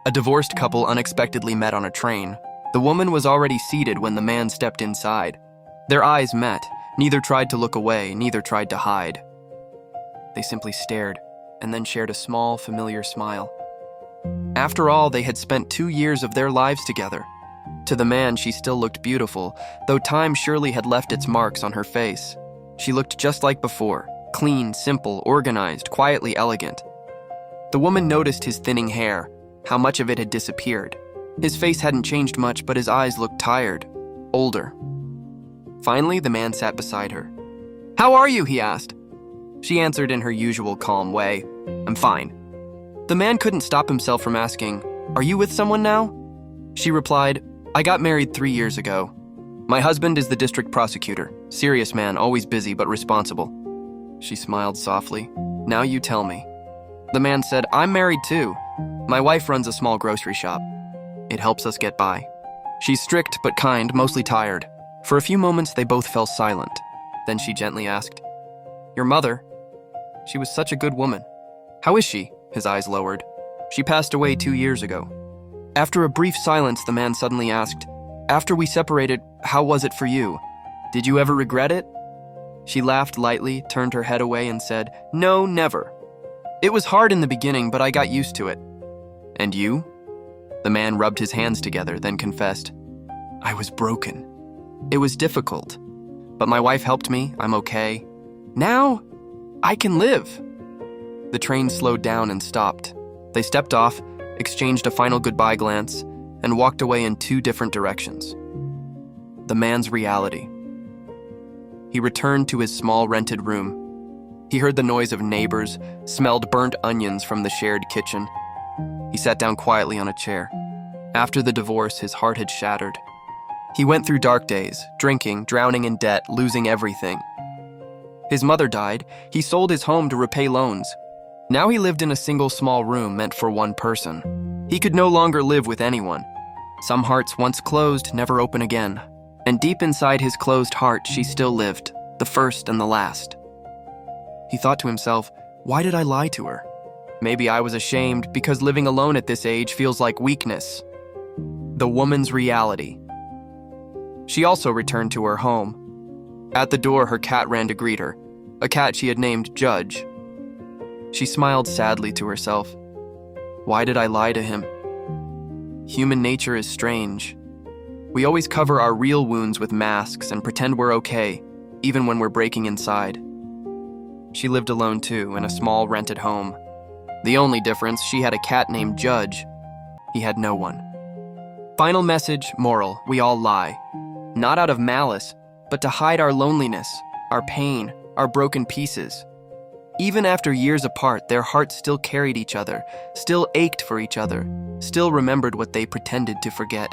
A divorced couple unexpectedly met on a train. The woman was already seated when the man stepped inside. Their eyes met. Neither tried to look away, neither tried to hide. They simply stared, and then shared a small, familiar smile. After all, they had spent 2 years of their lives together. To the man, she still looked beautiful, though time surely had left its marks on her face. She looked just like before, clean, simple, organized, quietly elegant. The woman noticed his thinning hair, how much of it had disappeared. His face hadn't changed much, but his eyes looked tired, older. Finally, the man sat beside her. "How are you?" he asked. She answered in her usual calm way, "I'm fine." The man couldn't stop himself from asking, "Are you with someone now?" She replied, "I got married 3 years ago. My husband is the district prosecutor, serious man, always busy but responsible." She smiled softly. "Now you tell me." The man said, "I'm married too. My wife runs a small grocery shop. It helps us get by. She's strict but kind, mostly tired." For a few moments, they both fell silent. Then she gently asked, "Your mother? She was such a good woman. How is she?" His eyes lowered. "She passed away 2 years ago." After a brief silence, the man suddenly asked, "After we separated, how was it for you? Did you ever regret it?" She laughed lightly, turned her head away, and said, "No, never. It was hard in the beginning, but I got used to it." "And you?" The man rubbed his hands together, then confessed, "I was broken. It was difficult, but my wife helped me. I'm okay. Now, I can live." The train slowed down and stopped. They stepped off, exchanged a final goodbye glance, and walked away in 2 different directions. The man's reality. He returned to his small rented room. He heard the noise of neighbors, smelled burnt onions from the shared kitchen. He sat down quietly on a chair. After the divorce, his heart had shattered. He went through dark days, drinking, drowning in debt, losing everything. His mother died. He sold his home to repay loans. Now he lived in a single small room meant for one person. He could no longer live with anyone. Some hearts once closed never open again. And deep inside his closed heart, she still lived, the first and the last. He thought to himself, why did I lie to her? Maybe I was ashamed because living alone at this age feels like weakness. The woman's reality. She also returned to her home. At the door, her cat ran to greet her, a cat she had named Judge. She smiled sadly to herself. Why did I lie to him? Human nature is strange. We always cover our real wounds with masks and pretend we're okay, even when we're breaking inside. She lived alone too, in a small rented home. The only difference, she had a cat named Judge. He had no one. Final message, moral, we all lie. Not out of malice, but to hide our loneliness, our pain, our broken pieces. Even after years apart, their hearts still carried each other, still ached for each other, still remembered what they pretended to forget.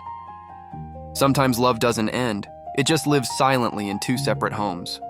Sometimes love doesn't end, it just lives silently in 2 separate homes.